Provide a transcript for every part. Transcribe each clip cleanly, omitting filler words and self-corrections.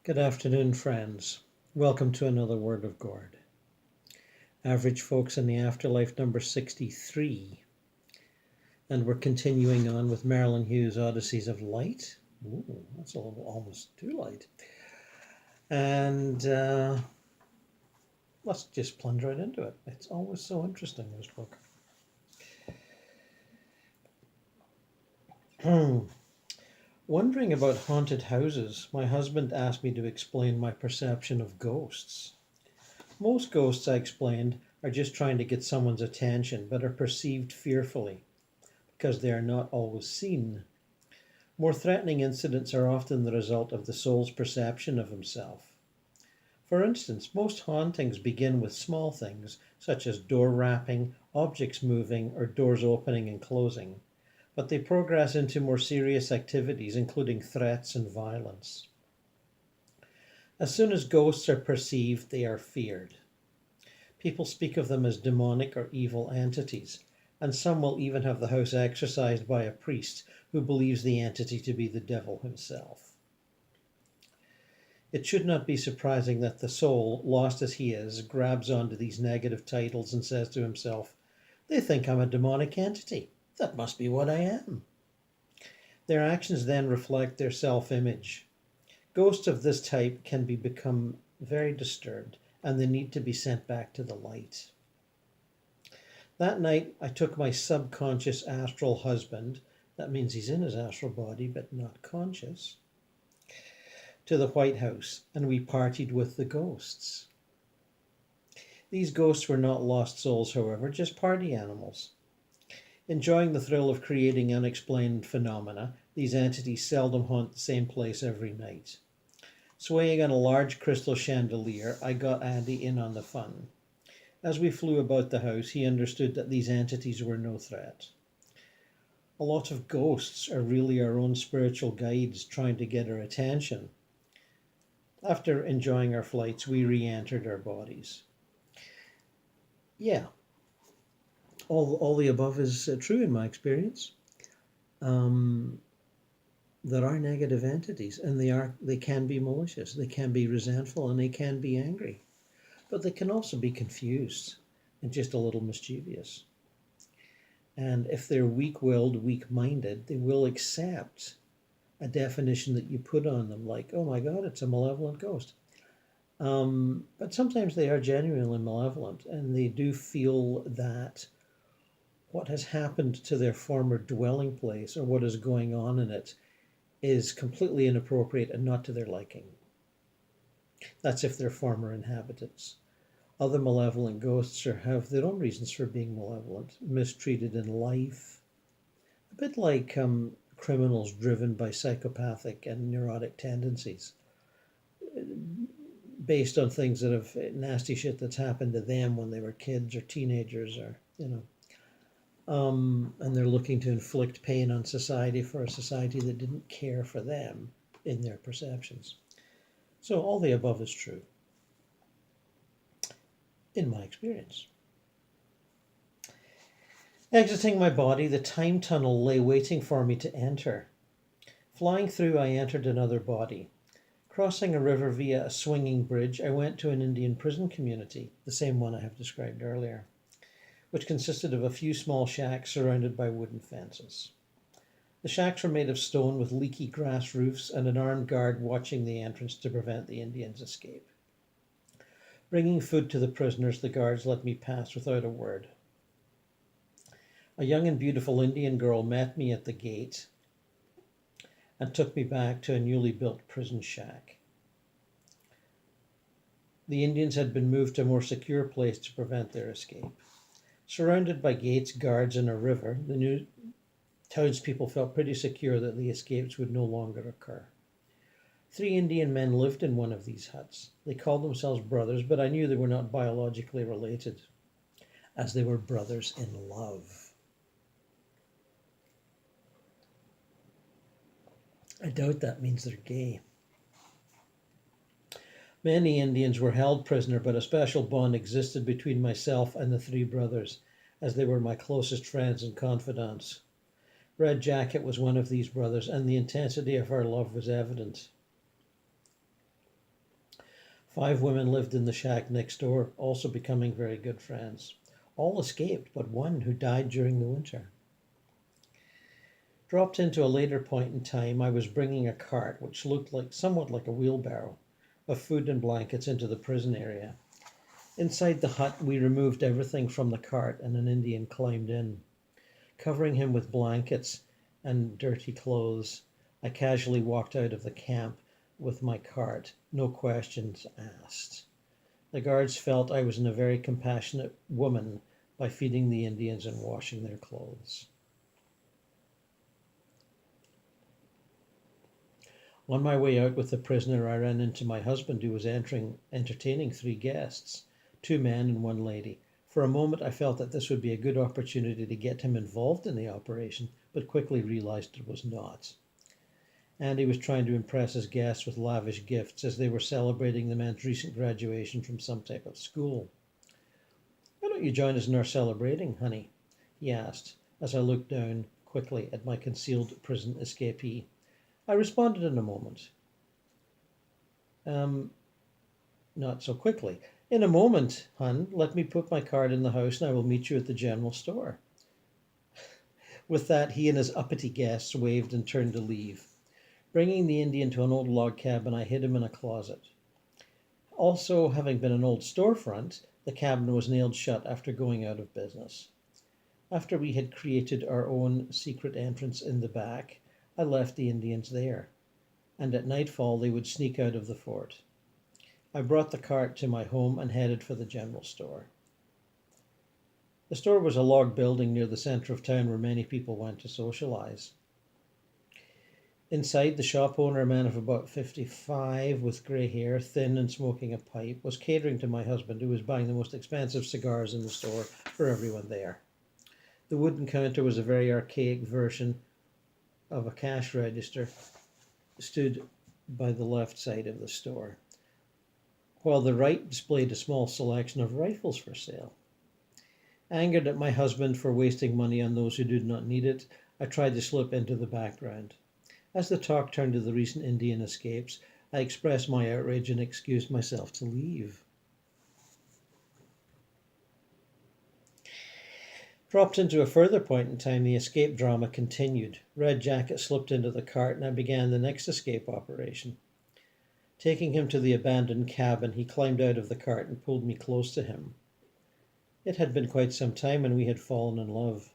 Good afternoon, friends. Welcome to another Word of God. Average Folks in the Afterlife, number 63. And we're continuing on with Marilyn Hughes' Odysseys of Light. Ooh, that's a little almost too light. And let's just plunge right into it. It's always so interesting, this book. Wondering about haunted houses, my husband asked me to explain my perception of ghosts. Most ghosts, I explained, are just trying to get someone's attention, but are perceived fearfully, because they are not always seen. More threatening incidents are often the result of the soul's perception of himself. For instance, most hauntings begin with small things, such as door rapping, objects moving, or doors opening and closing, but they progress into more serious activities, including threats and violence. As soon as ghosts are perceived, they are feared. People speak of them as demonic or evil entities, and some will even have the house exorcised by a priest who believes the entity to be the devil himself. It should not be surprising that the soul, lost as he is, grabs onto these negative titles and says to himself, "They think I'm a demonic entity. That must be what I am." Their actions then reflect their self-image. Ghosts of this type can become very disturbed, and they need to be sent back to the light. That night, I took my subconscious astral husband, that means he's in his astral body but not conscious, to the White House, and we partied with the ghosts. These ghosts were not lost souls, however, just party animals. Enjoying the thrill of creating unexplained phenomena, these entities seldom haunt the same place every night. Swaying on a large crystal chandelier, I got Andy in on the fun. As we flew about the house, he understood that these entities were no threat. A lot of ghosts are really our own spiritual guides trying to get our attention. After enjoying our flights, we re-entered our bodies. Yeah. All the above is true in my experience. There are negative entities, and they can be malicious, they can be resentful, and they can be angry. But they can also be confused and just a little mischievous. And if they're weak-willed, weak-minded, they will accept a definition that you put on them, like, "Oh my God, it's a malevolent ghost." But sometimes they are genuinely malevolent, and they do feel that what has happened to their former dwelling place or what is going on in it is completely inappropriate and not to their liking. That's if they're former inhabitants. Other malevolent ghosts have their own reasons for being malevolent, mistreated in life, a bit like criminals driven by psychopathic and neurotic tendencies, based on things that have nasty shit that's happened to them when they were kids or teenagers, or and they're looking to inflict pain on society for a society that didn't care for them in their perceptions. So all the above is true, in my experience. Exiting my body, the time tunnel lay waiting for me to enter. Flying through, I entered another body. Crossing a river via a swinging bridge, I went to an Indian prison community, the same one I have described earlier, which consisted of a few small shacks surrounded by wooden fences. The shacks were made of stone with leaky grass roofs and an armed guard watching the entrance to prevent the Indians' escape. Bringing food to the prisoners, the guards let me pass without a word. A young and beautiful Indian girl met me at the gate and took me back to a newly built prison shack. The Indians had been moved to a more secure place to prevent their escape. Surrounded by gates, guards, and a river, the new townspeople felt pretty secure that the escapes would no longer occur. 3 Indian men lived in one of these huts. They called themselves brothers, but I knew they were not biologically related, as they were brothers in love. I doubt that means they're gay. Many Indians were held prisoner, but a special bond existed between myself and the 3 brothers, as they were my closest friends and confidants. Red Jacket was one of these brothers, and the intensity of our love was evident. 5 women lived in the shack next door, also becoming very good friends. All escaped, but one who died during the winter. Dropped into a later point in time, I was bringing a cart, which looked somewhat like a wheelbarrow, of food and blankets into the prison area. Inside the hut, we removed everything from the cart, and an Indian climbed in. Covering him with blankets and dirty clothes, I casually walked out of the camp with my cart, no questions asked. The guards felt I was a very compassionate woman by feeding the Indians and washing their clothes. On my way out with the prisoner, I ran into my husband, who was entertaining 3 guests, 2 men and 1 lady. For a moment, I felt that this would be a good opportunity to get him involved in the operation, but quickly realized it was not. Andy was trying to impress his guests with lavish gifts as they were celebrating the man's recent graduation from some type of school. "Why don't you join us in our celebrating, honey?" he asked, as I looked down quickly at my concealed prison escapee. I responded in a moment. Not so quickly. "In a moment, hun. Let me put my card in the house and I will meet you at the general store." With that, he and his uppity guests waved and turned to leave. Bringing the Indian to an old log cabin, I hid him in a closet. Also, having been an old storefront, the cabin was nailed shut after going out of business. After we had created our own secret entrance in the back, I left the Indians there, and at nightfall they would sneak out of the fort. I brought the cart to my home and headed for the general store. The store was a log building near the center of town where many people went to socialize. Inside, the shop owner, a man of about 55 with grey hair, thin and smoking a pipe, was catering to my husband, who was buying the most expensive cigars in the store for everyone there. The wooden counter was a very archaic version of a cash register, stood by the left side of the store, while the right displayed a small selection of rifles for sale. Angered at my husband for wasting money on those who did not need it, I tried to slip into the background. As the talk turned to the recent Indian escapes, I expressed my outrage and excused myself to leave. Dropped into a further point in time, the escape drama continued. Red Jacket slipped into the cart and I began the next escape operation. Taking him to the abandoned cabin, he climbed out of the cart and pulled me close to him. It had been quite some time and we had fallen in love.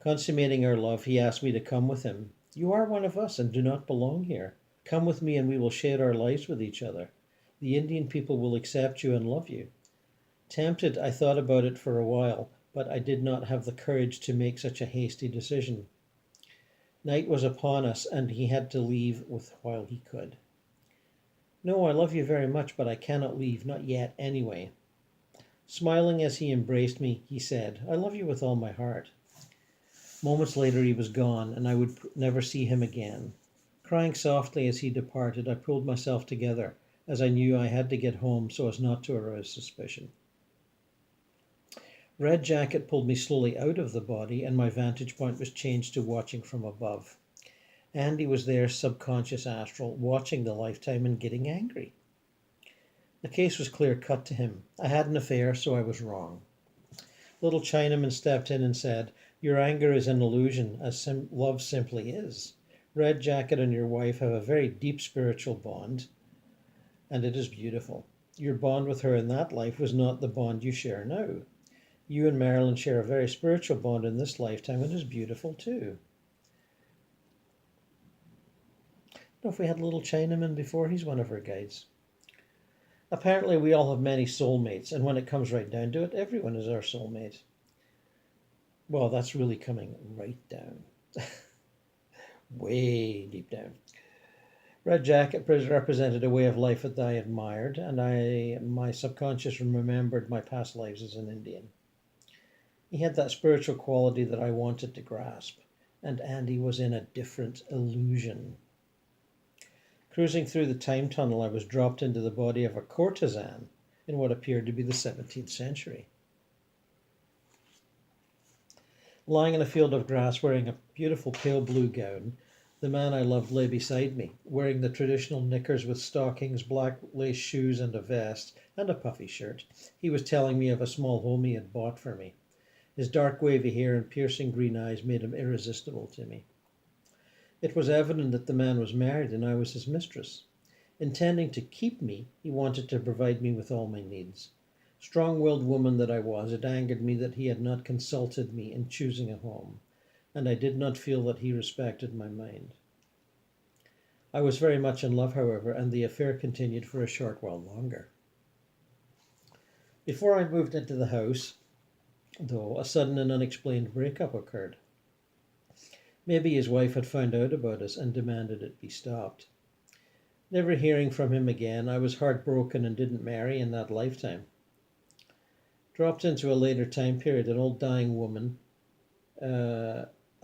Consummating our love, he asked me to come with him. "You are one of us and do not belong here. Come with me and we will share our lives with each other. The Indian people will accept you and love you." Tempted, I thought about it for a while, but I did not have the courage to make such a hasty decision. Night was upon us and he had to leave while he could. "No, I love you very much, but I cannot leave, not yet anyway." Smiling as he embraced me, he said, "I love you with all my heart." Moments later he was gone, and I would never see him again. Crying softly as he departed, I pulled myself together, as I knew I had to get home so as not to arouse suspicion. Red Jacket pulled me slowly out of the body, and my vantage point was changed to watching from above. Andy was there, subconscious astral, watching the lifetime and getting angry. The case was clear cut to him. I had an affair, so I was wrong. Little Chinaman stepped in and said, "Your anger is an illusion, as love simply is. Red Jacket and your wife have a very deep spiritual bond, and it is beautiful. Your bond with her in that life was not the bond you share now. You and Marilyn share a very spiritual bond in this lifetime, and it is beautiful too." I don't know if we had Little Chinaman before. He's one of our guides. Apparently we all have many soulmates, and when it comes right down to it, everyone is our soulmate. Well, that's really coming right down. Way deep down. Red Jacket represented a way of life that I admired, and my subconscious remembered my past lives as an Indian. He had that spiritual quality that I wanted to grasp, and Andy was in a different illusion. Cruising through the time tunnel, I was dropped into the body of a courtesan in what appeared to be the 17th century. Lying in a field of grass wearing a beautiful pale blue gown, The man I loved lay beside me, wearing the traditional knickers with stockings, black lace shoes and a vest, and a puffy shirt. He was telling me of a small home he had bought for me. His dark wavy hair and piercing green eyes made him irresistible to me. It was evident that the man was married and I was his mistress. Intending to keep me, he wanted to provide me with all my needs. Strong-willed woman that I was, it angered me that he had not consulted me in choosing a home, and I did not feel that he respected my mind. I was very much in love, however, and the affair continued for a short while longer. Before I moved into the house, though, a sudden and unexplained breakup occurred. Maybe his wife had found out about us and demanded it be stopped. Never hearing from him again, I was heartbroken and didn't marry in that lifetime. Dropped into a later time period, an old dying woman.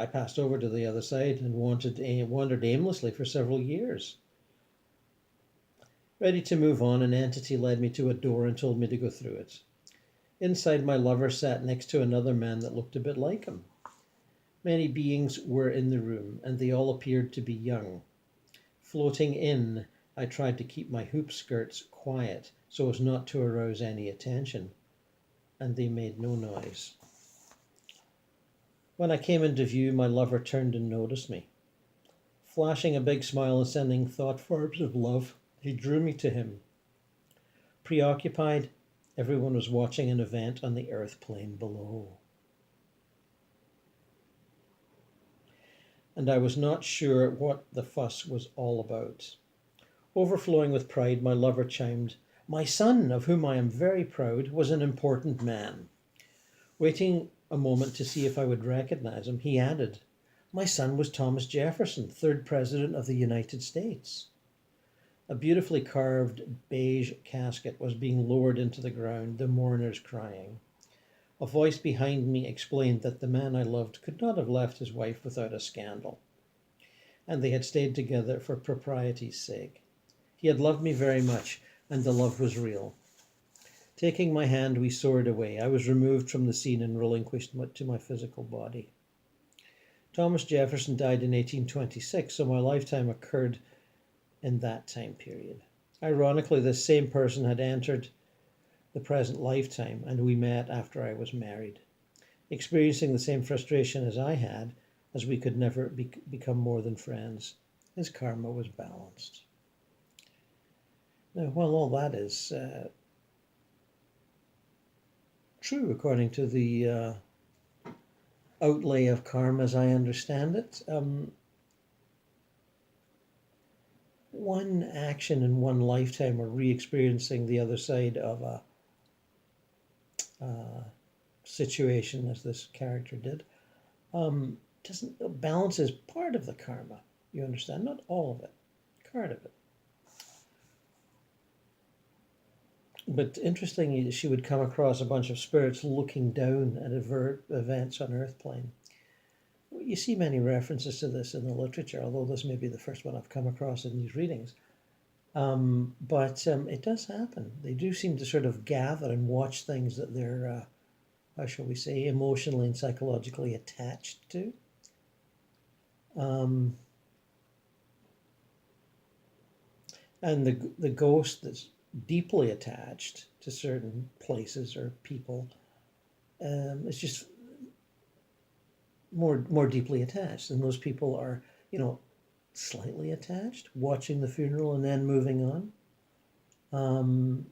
I passed over to the other side and wandered aimlessly for several years. Ready to move on, an entity led me to a door and told me to go through it. Inside, my lover sat next to another man that looked a bit like him. Many beings were in the room, and they all appeared to be young. Floating in, I tried to keep my hoop skirts quiet so as not to arouse any attention, and they made no noise. When I came into view, my lover turned and noticed me. Flashing a big smile and sending thought forms of love, he drew me to him. Preoccupied, everyone was watching an event on the earth plane below. And I was not sure what the fuss was all about. Overflowing with pride, my lover chimed, "My son, of whom I am very proud, was an important man." Waiting a moment to see if I would recognize him, he added, "My son was Thomas Jefferson, 3rd President of the United States." A beautifully carved beige casket was being lowered into the ground, the mourners crying. A voice behind me explained that the man I loved could not have left his wife without a scandal, and they had stayed together for propriety's sake. He had loved me very much, and the love was real. Taking my hand, we soared away. I was removed from the scene and relinquished to my physical body. Thomas Jefferson died in 1826, so my lifetime occurred in that time period. Ironically, this same person had entered the present lifetime, and we met after I was married, experiencing the same frustration as I had, as we could never become more than friends. His karma was balanced. Now, while all that is true according to the outlay of karma as I understand it, one action in one lifetime or re-experiencing the other side of a situation as this character did, doesn't balance is part of the karma. You understand? Not all of it, part of it. But interestingly, she would come across a bunch of spirits looking down at events on Earth plane. You see many references to this in the literature, although this may be the first one I've come across in these readings. But it does happen. They do seem to sort of gather and watch things that they're, how shall we say, emotionally and psychologically attached to. And the ghost that's deeply attached to certain places or people is just more deeply attached. And those people are, slightly attached, watching the funeral and then moving on.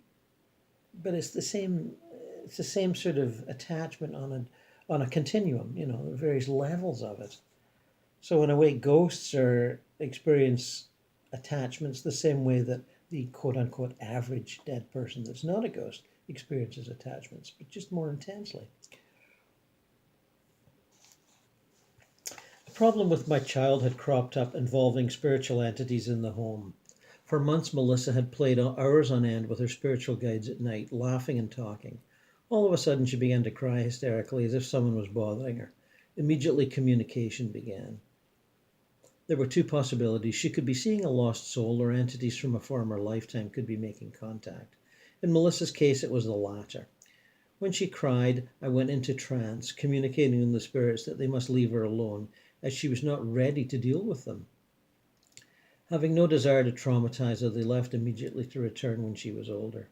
But it's the same sort of attachment on a continuum, various levels of it. So in a way, ghosts experience attachments the same way that the quote-unquote average dead person that's not a ghost experiences attachments, but just more intensely. A problem with my child had cropped up involving spiritual entities in the home. For months, Melissa had played hours on end with her spiritual guides at night, laughing and talking. All of a sudden, she began to cry hysterically as if someone was bothering her. Immediately, communication began. There were two possibilities. She could be seeing a lost soul, or entities from a former lifetime could be making contact. In Melissa's case, it was the latter. When she cried, I went into trance, communicating with the spirits that they must leave her alone, as she was not ready to deal with them. Having no desire to traumatize her, they left immediately to return when she was older.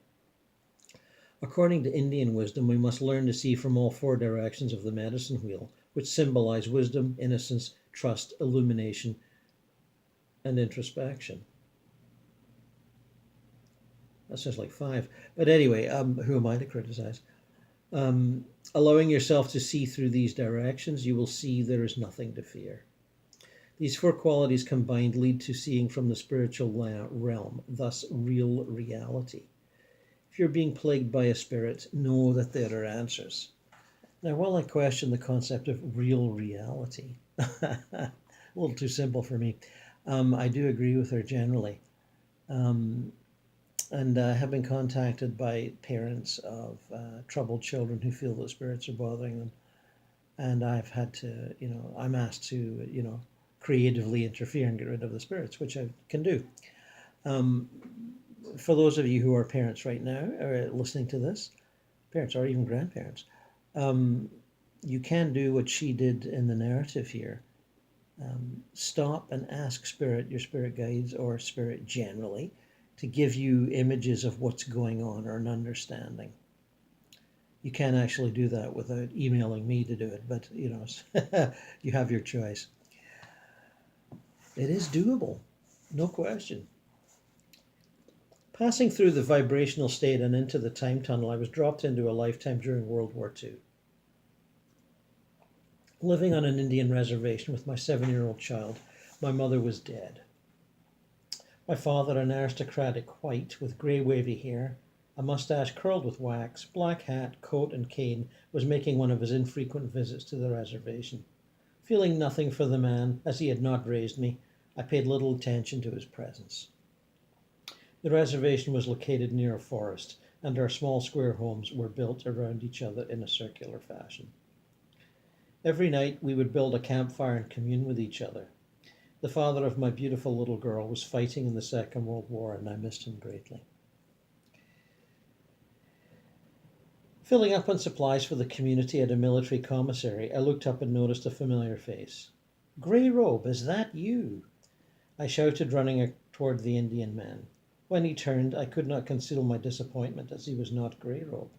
According to Indian wisdom, we must learn to see from all four directions of the medicine wheel, which symbolize wisdom, innocence, trust, illumination, and introspection. That sounds like five. But anyway, who am I to criticize? Allowing yourself to see through these directions, you will see there is nothing to fear. These four qualities combined lead to seeing from the spiritual realm, thus real reality. If you're being plagued by a spirit, know that there are answers. Now, while I question the concept of real reality, a little too simple for me, I do agree with her generally. And have been contacted by parents of troubled children who feel that spirits are bothering them. And I've had to, I'm asked to, creatively interfere and get rid of the spirits, which I can do. For those of you who are parents right now, or listening to this, parents or even grandparents, you can do what she did in the narrative here. Stop and ask spirit, your spirit guides or spirit generally, to give you images of what's going on or an understanding. You can actually do that without emailing me to do it, but you have your choice. It is doable, no question. Passing through the vibrational state and into the time tunnel, I was dropped into a lifetime during World War II. Living on an Indian reservation with my 7-year-old child, my mother was dead. My father, an aristocratic white with grey wavy hair, a moustache curled with wax, black hat, coat and cane, was making one of his infrequent visits to the reservation. Feeling nothing for the man, as he had not raised me, I paid little attention to his presence. The reservation was located near a forest, and our small square homes were built around each other in a circular fashion. Every night we would build a campfire and commune with each other. The father of my beautiful little girl was fighting in the Second World War, and I missed him greatly. Filling up on supplies for the community at a military commissary, I looked up and noticed a familiar face. "Grey Robe, is that you?" I shouted, running toward the Indian man. When he turned, I could not conceal my disappointment, as he was not Grey Robe.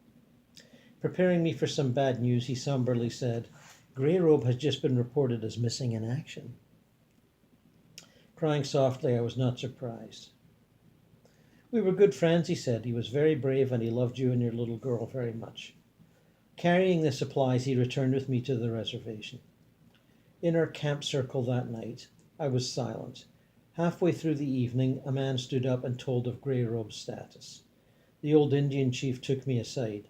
Preparing me for some bad news, he somberly said, "Grey Robe has just been reported as missing in action." Crying softly, I was not surprised. "We were good friends," he said. "He was very brave and he loved you and your little girl very much." Carrying the supplies, he returned with me to the reservation. In our camp circle that night, I was silent. Halfway through the evening, a man stood up and told of Grey Robe's status. The old Indian chief took me aside.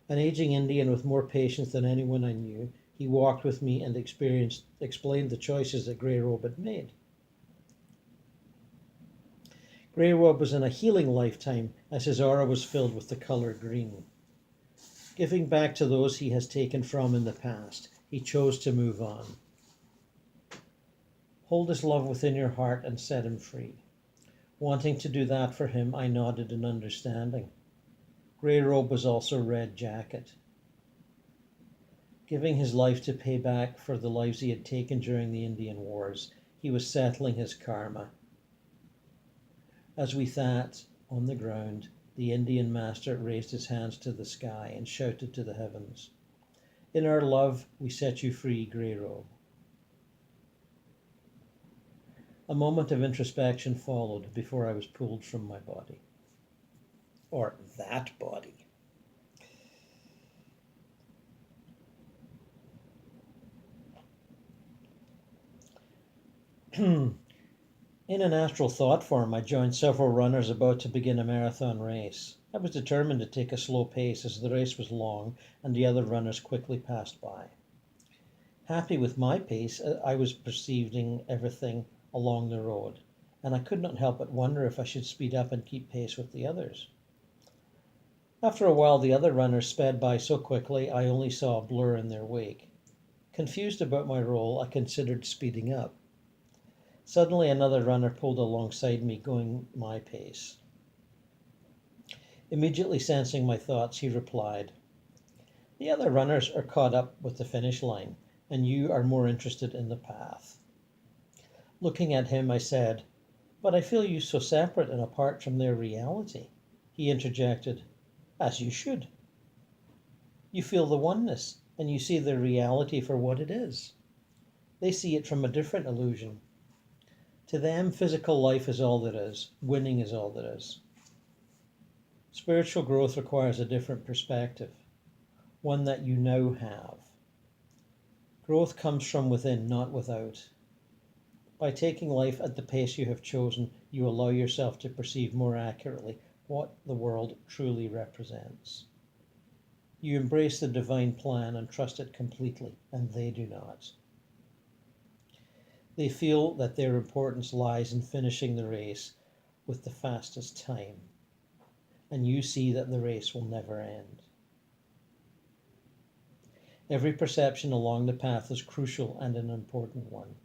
An aging Indian with more patience than anyone I knew, he walked with me and explained the choices that Grey Robe had made. Grey Robe was in a healing lifetime, as his aura was filled with the color green. Giving back to those he has taken from in the past, he chose to move on. Hold his love within your heart and set him free. Wanting to do that for him, I nodded in understanding. Grey Robe was also Red Jacket. Giving his life to pay back for the lives he had taken during the Indian Wars, he was settling his karma. As we sat on the ground, the Indian master raised his hands to the sky and shouted to the heavens, "In our love, we set you free, Grey Robe." A moment of introspection followed before I was pulled from my body. Or that body. In an astral thought form, I joined several runners about to begin a marathon race. I was determined to take a slow pace as the race was long and the other runners quickly passed by. Happy with my pace, I was perceiving everything along the road, and I could not help but wonder if I should speed up and keep pace with the others. After a while, the other runners sped by so quickly I only saw a blur in their wake. Confused about my role, I considered speeding up. Suddenly, another runner pulled alongside me, going my pace. Immediately sensing my thoughts, he replied, "The other runners are caught up with the finish line, and you are more interested in the path." Looking at him, I said, But I feel you so separate and apart from their reality. He interjected, as you should. You feel the oneness, and you see their reality for what it is. They see it from a different illusion. To them, physical life is all there is. Winning is all there is. Spiritual growth requires a different perspective, one that you now have. Growth comes from within, not without. By taking life at the pace you have chosen, you allow yourself to perceive more accurately what the world truly represents. You embrace the divine plan and trust it completely, and they do not. They feel that their importance lies in finishing the race with the fastest time, and you see that the race will never end. Every perception along the path is crucial and an important one.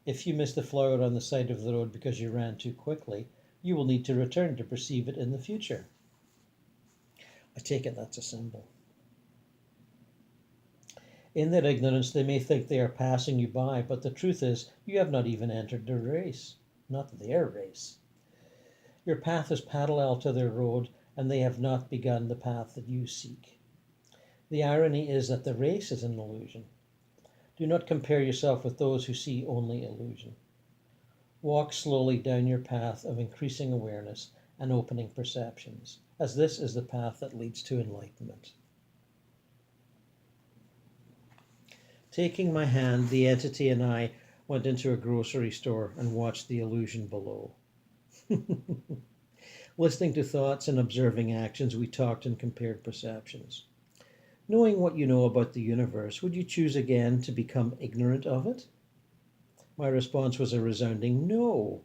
If you miss the flower on the side of the road because you ran too quickly, you will need to return to perceive it in the future. I take it that's a symbol. In their ignorance, they may think they are passing you by, but the truth is, you have not even entered the race, not their race. Your path is parallel to their road, and they have not begun the path that you seek. The irony is that the race is an illusion. Do not compare yourself with those who see only illusion. Walk slowly down your path of increasing awareness and opening perceptions, as this is the path that leads to enlightenment. Taking my hand, the entity and I went into a grocery store and watched the illusion below. Listening to thoughts and observing actions, we talked and compared perceptions. Knowing what you know about the universe, would you choose again to become ignorant of it? My response was a resounding no.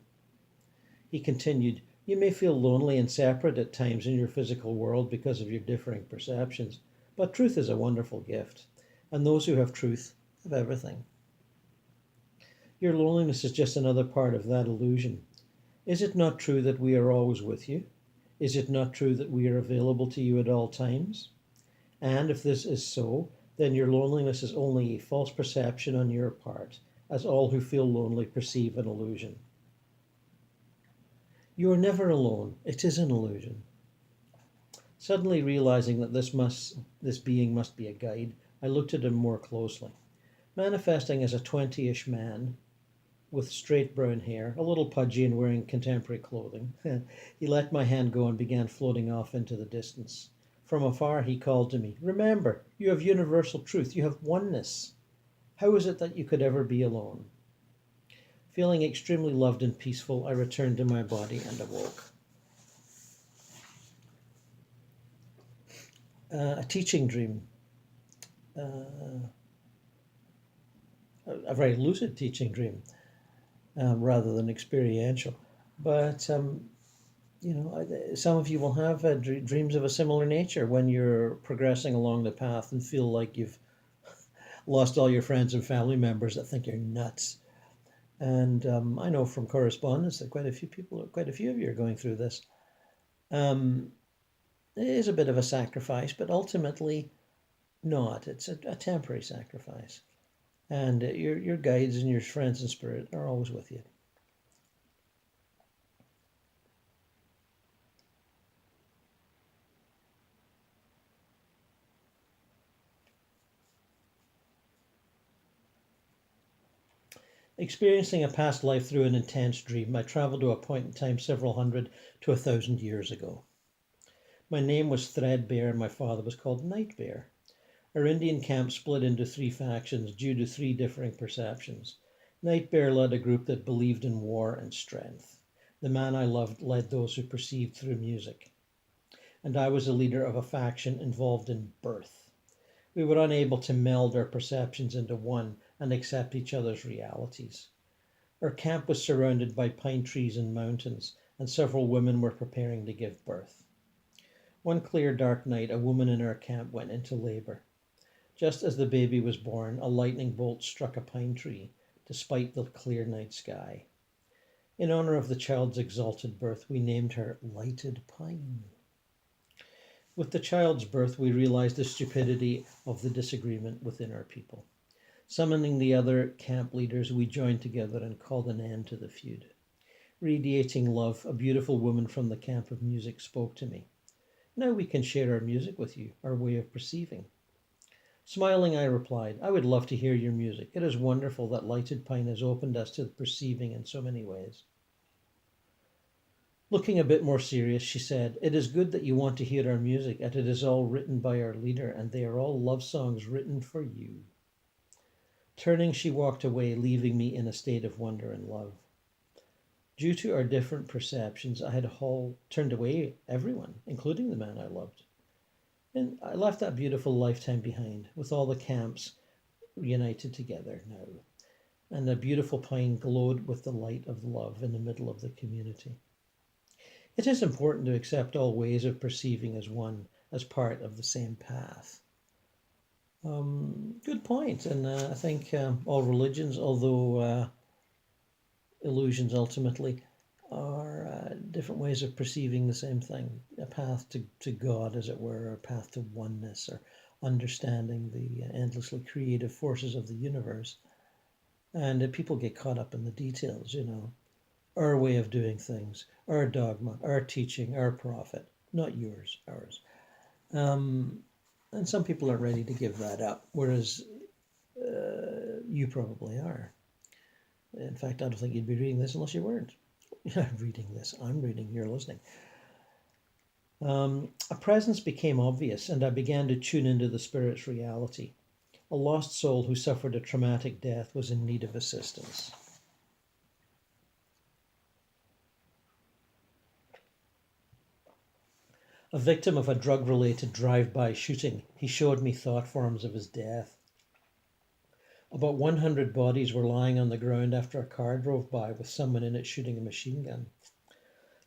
He continued, you may feel lonely and separate at times in your physical world because of your differing perceptions, but truth is a wonderful gift, and those who have truth have everything. Your loneliness is just another part of that illusion. Is it not true that we are always with you? Is it not true that we are available to you at all times? And if this is so, then your loneliness is only a false perception on your part, as all who feel lonely perceive an illusion. You are never alone. It is an illusion. Suddenly realizing that this being must be a guide, I looked at him more closely. Manifesting as a 20-ish man with straight brown hair, a little pudgy and wearing contemporary clothing, he let my hand go and began floating off into the distance. From afar he called to me, remember, you have universal truth, you have oneness. How is it that you could ever be alone? Feeling extremely loved and peaceful, I returned to my body and awoke. A teaching dream. A very lucid teaching dream, rather than experiential. But some of you will have dreams of a similar nature when you're progressing along the path and feel like you've lost all your friends and family members that think you're nuts. And I know from correspondence that quite a few of you are going through this. It is a bit of a sacrifice, but ultimately not. It's a temporary sacrifice. And your guides and your friends in spirit are always with you. Experiencing a past life through an intense dream, I traveled to a point in time several hundred to 1,000 years ago. My name was Threadbare and my father was called Nightbear. Our Indian camp split into 3 factions due to 3 differing perceptions. Nightbear led a group that believed in war and strength. The man I loved led those who perceived through music. And I was a leader of a faction involved in birth. We were unable to meld our perceptions into one and accept each other's realities. Our camp was surrounded by pine trees and mountains, and several women were preparing to give birth. One clear, dark night, a woman in our camp went into labor. Just as the baby was born, a lightning bolt struck a pine tree, despite the clear night sky. In honor of the child's exalted birth, we named her Lighted Pine. With the child's birth, we realized the stupidity of the disagreement within our people. Summoning the other camp leaders, we joined together and called an end to the feud. Radiating Love, a beautiful woman from the camp of music, spoke to me. Now we can share our music with you, our way of perceiving. Smiling, I replied, I would love to hear your music. It is wonderful that Lighted Pine has opened us to perceiving in so many ways. Looking a bit more serious, she said, it is good that you want to hear our music, and it is all written by our leader, and they are all love songs written for you. Turning, she walked away, leaving me in a state of wonder and love. Due to our different perceptions, I had turned away everyone, including the man I loved. And I left that beautiful lifetime behind, with all the camps united together now. And the beautiful pine glowed with the light of love in the middle of the community. It is important to accept all ways of perceiving as one, as part of the same path. Good point. And I think all religions, although illusions ultimately, are different ways of perceiving the same thing. A path to God, as it were, or a path to oneness, or understanding the endlessly creative forces of the universe. And people get caught up in the details, our way of doing things, our dogma, our teaching, our prophet, not yours, ours. And some people are ready to give that up, whereas you probably are. In fact, I don't think you'd be reading this unless you weren't. Reading this, I'm reading, you're listening. A presence became obvious, and I began to tune into the spirit's reality. A lost soul who suffered a traumatic death was in need of assistance. A victim of a drug-related drive-by shooting, he showed me thought forms of his death. About 100 bodies were lying on the ground after a car drove by with someone in it shooting a machine gun.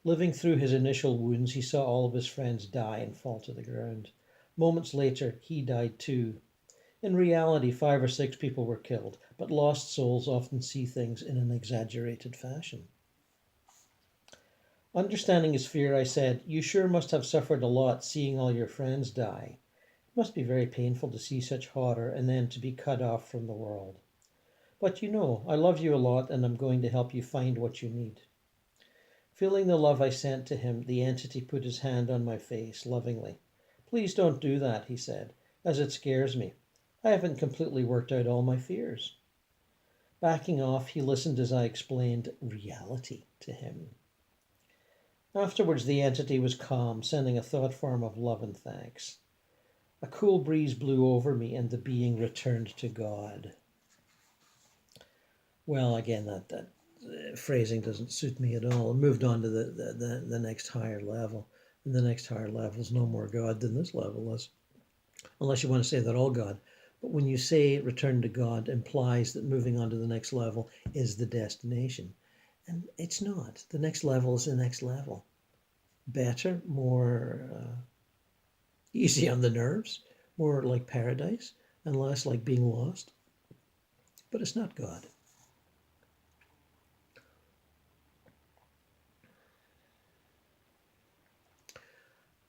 Living through his initial wounds, he saw all of his friends die and fall to the ground. Moments later, he died too. In reality, 5 or 6 people were killed, but lost souls often see things in an exaggerated fashion. Understanding his fear, I said, you sure must have suffered a lot seeing all your friends die. It must be very painful to see such horror and then to be cut off from the world. But I love you a lot and I'm going to help you find what you need. Feeling the love I sent to him, the entity put his hand on my face lovingly. Please don't do that, he said, as it scares me. I haven't completely worked out all my fears. Backing off, he listened as I explained reality to him. Afterwards, the entity was calm, sending a thought form of love and thanks. A cool breeze blew over me, and the being returned to God. Well, again, that phrasing doesn't suit me at all. I moved on to the next higher level. And the next higher level is no more God than this level is. Unless you want to say that all God. But when you say return to God implies that moving on to the next level is the destination. And it's not. The next level is the next level. Better, more easy on the nerves, more like paradise, and less like being lost. But it's not God.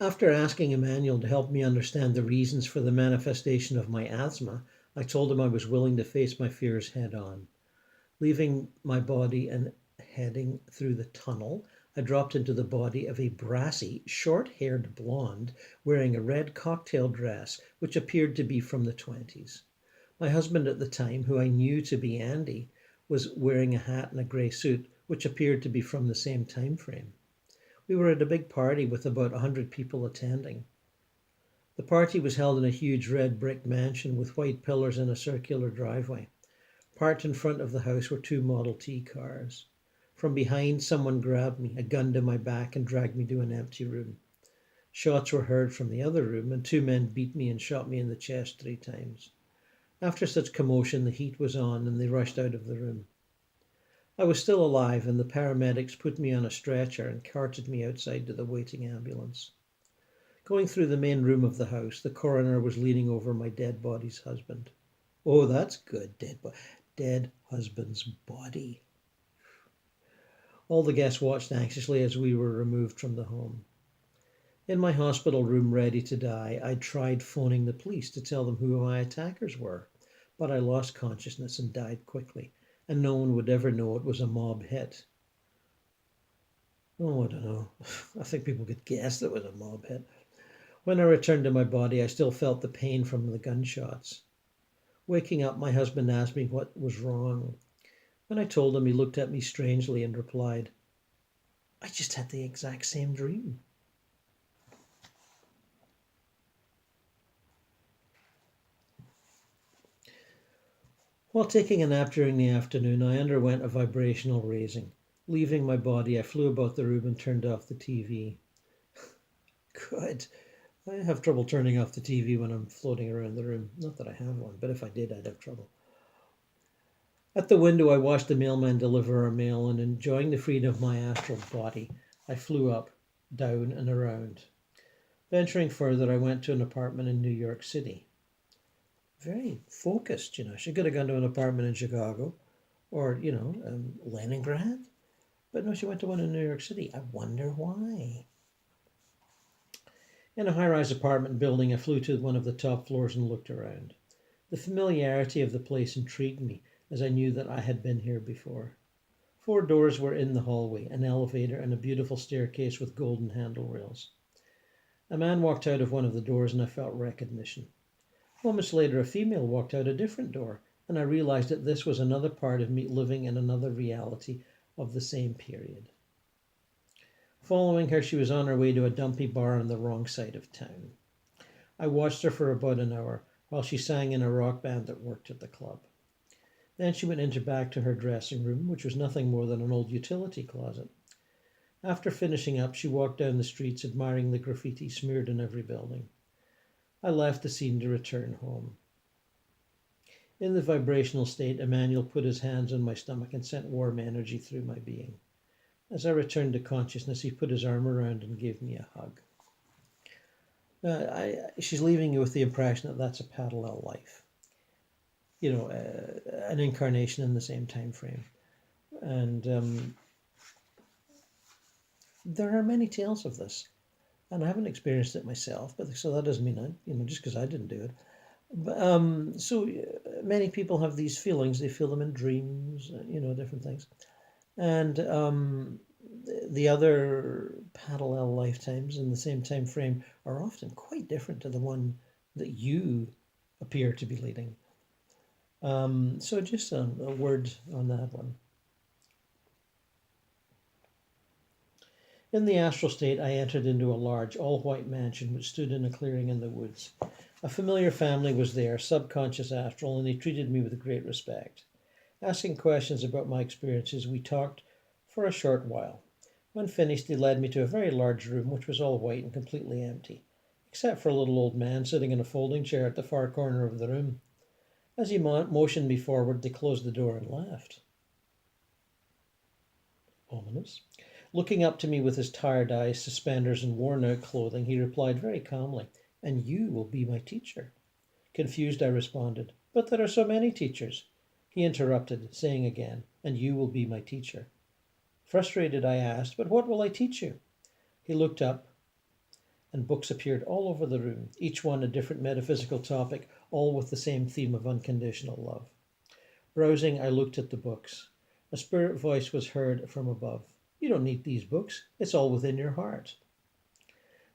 After asking Emmanuel to help me understand the reasons for the manifestation of my asthma, I told him I was willing to face my fears head on. Leaving my body and heading through the tunnel, I dropped into the body of a brassy, short-haired blonde wearing a red cocktail dress, which appeared to be from the 20s. My husband at the time, who I knew to be Andy, was wearing a hat and a grey suit, which appeared to be from the same time frame. We were at a big party with about 100 people attending. The party was held in a huge red brick mansion with white pillars and a circular driveway. Parked in front of the house were 2 Model T cars. From behind, someone grabbed me, a gun to my back, and dragged me to an empty room. Shots were heard from the other room, and 2 men beat me and shot me in the chest 3 times. After such commotion, the heat was on, and they rushed out of the room. I was still alive, and the paramedics put me on a stretcher and carted me outside to the waiting ambulance. Going through the main room of the house, the coroner was leaning over my dead body's husband. Oh, that's good, dead husband's body. All the guests watched anxiously as we were removed from the home. In my hospital room, ready to die, I tried phoning the police to tell them who my attackers were, but I lost consciousness and died quickly, and no one would ever know it was a mob hit. Oh, I don't know. I think people could guess it was a mob hit. When I returned to my body, I still felt the pain from the gunshots. Waking up, my husband asked me what was wrong. When I told him, he looked at me strangely and replied, I just had the exact same dream. While taking a nap during the afternoon, I underwent a vibrational raising. Leaving my body, I flew about the room and turned off the TV. Good. I have trouble turning off the TV when I'm floating around the room. Not that I have one, but if I did, I'd have trouble. At the window, I watched the mailman deliver our mail, and enjoying the freedom of my astral body, I flew up, down, and around. Venturing further, I went to an apartment in New York City. Very focused, you know. She could have gone to an apartment in Chicago or, Leningrad. But no, she went to one in New York City. I wonder why. In a high-rise apartment building, I flew to one of the top floors and looked around. The familiarity of the place intrigued me, as I knew that I had been here before. 4 doors were in the hallway, an elevator, and a beautiful staircase with golden handle rails. A man walked out of one of the doors, and I felt recognition. Moments later, a female walked out a different door, and I realized that this was another part of me living in another reality of the same period. Following her, she was on her way to a dumpy bar on the wrong side of town. I watched her for about an hour while she sang in a rock band that worked at the club. Then she went back to her dressing room, which was nothing more than an old utility closet. After finishing up, she walked down the streets admiring the graffiti smeared in every building. I left the scene to return home. In the vibrational state, Emmanuel put his hands on my stomach and sent warm energy through my being. As I returned to consciousness, he put his arm around and gave me a hug. She's leaving you with the impression that that's a parallel life. An incarnation in the same time frame. And there are many tales of this. And I haven't experienced it myself, but so that doesn't mean just because I didn't do it. But, so many people have these feelings. They feel them in dreams, different things. And the other parallel lifetimes in the same time frame are often quite different to the one that you appear to be leading. So just a word on that one. In the astral state, I entered into a large, all-white mansion which stood in a clearing in the woods. A familiar family was there, subconscious astral, and they treated me with great respect. Asking questions about my experiences, we talked for a short while. When finished, they led me to a very large room which was all white and completely empty, except for a little old man sitting in a folding chair at the far corner of the room. As he motioned me forward, they closed the door and left. Ominous. Looking up to me with his tired eyes, suspenders, and worn-out clothing, he replied very calmly, "And you will be my teacher." Confused, I responded, "But there are so many teachers." He interrupted, saying again, "And you will be my teacher." Frustrated, I asked, "But what will I teach you?" He looked up, and books appeared all over the room, each one a different metaphysical topic, all with the same theme of unconditional love. Browsing, I looked at the books. A spirit voice was heard from above. "You don't need these books. It's all within your heart."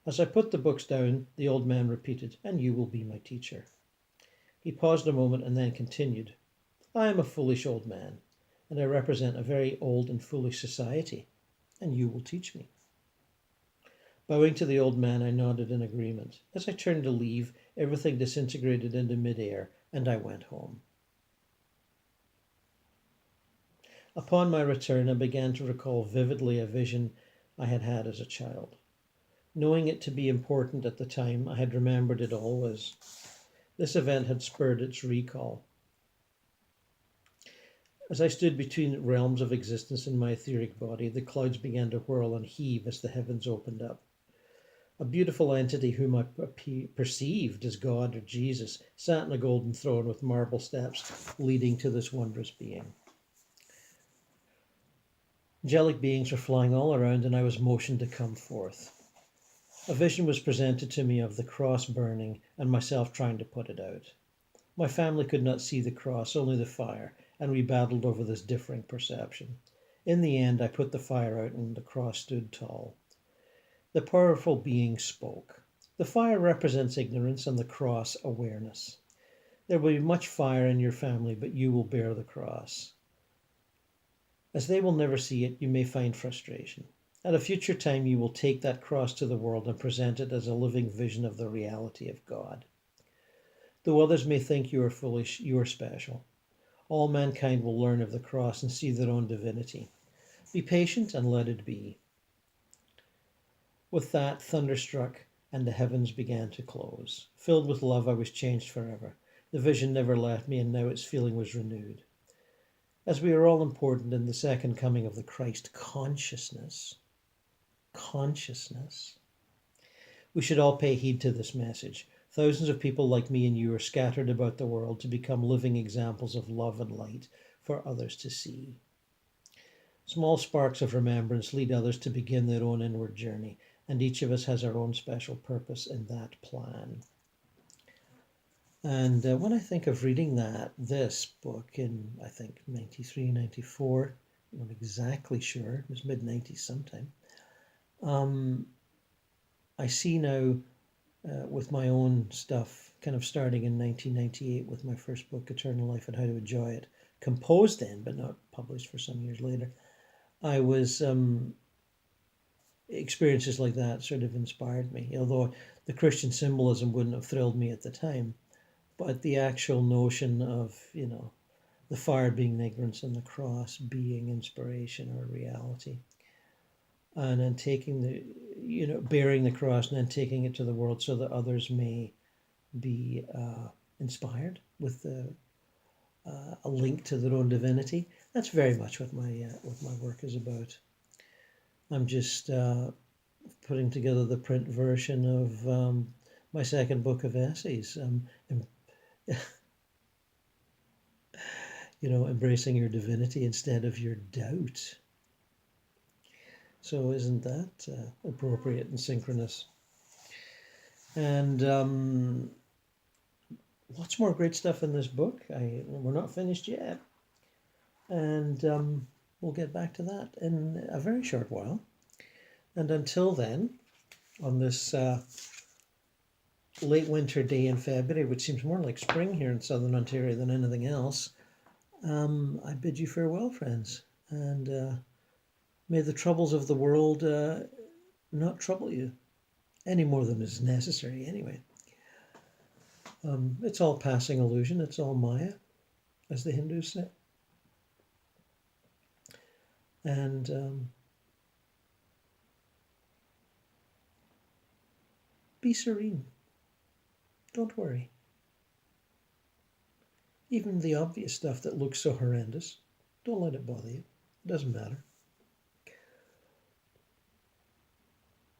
As I put the books down, the old man repeated, "And you will be my teacher." He paused a moment and then continued, "I am a foolish old man, and I represent a very old and foolish society, and you will teach me." Bowing to the old man, I nodded in agreement. As I turned to leave, everything disintegrated into midair, and I went home. Upon my return, I began to recall vividly a vision I had had as a child. Knowing it to be important at the time, I had remembered it always. This event had spurred its recall. As I stood between realms of existence in my etheric body, the clouds began to whirl and heave as the heavens opened up. A beautiful entity whom I perceived as God or Jesus sat on a golden throne with marble steps leading to this wondrous being. Angelic beings were flying all around, and I was motioned to come forth. A vision was presented to me of the cross burning and myself trying to put it out. My family could not see the cross, only the fire, and we battled over this differing perception. In the end, I put the fire out and the cross stood tall. The powerful being spoke. The fire represents ignorance and the cross awareness. There will be much fire in your family, but you will bear the cross. As they will never see it, you may find frustration. At a future time, you will take that cross to the world and present it as a living vision of the reality of God. Though others may think you are foolish, you are special. All mankind will learn of the cross and see their own divinity. Be patient and let it be. With that, thunder struck, and the heavens began to close. Filled with love, I was changed forever. The vision never left me, and now its feeling was renewed. As we are all important in the second coming of the Christ consciousness, we should all pay heed to this message. Thousands of people like me and you are scattered about the world to become living examples of love and light for others to see. Small sparks of remembrance lead others to begin their own inward journey, and each of us has our own special purpose in that plan. And when I think of reading this book in, I think, 93, 94, I'm not exactly sure, it was mid-90s sometime, I see now with my own stuff, kind of starting in 1998 with my first book, Eternal Life and How to Enjoy It, composed then, but not published for some years later. I was, experiences like that sort of inspired me, although the Christian symbolism wouldn't have thrilled me at the time. But the actual notion of, the fire being ignorance and the cross being inspiration or reality. And then taking bearing the cross and then taking it to the world so that others may be inspired with a link to their own divinity. That's very much what my work is about. I'm just putting together the print version of my second book of essays. Embracing your divinity instead of your doubt. So isn't that appropriate and synchronous? And lots more great stuff in this book. We're not finished yet. And we'll get back to that in a very short while. And until then, on this late winter day in February, which seems more like spring here in southern Ontario than anything else, I bid you farewell, friends. And may the troubles of the world not trouble you any more than is necessary anyway. It's all passing illusion. It's all Maya, as the Hindus say. And be serene. Don't worry. Even the obvious stuff that looks so horrendous, don't let it bother you. It doesn't matter.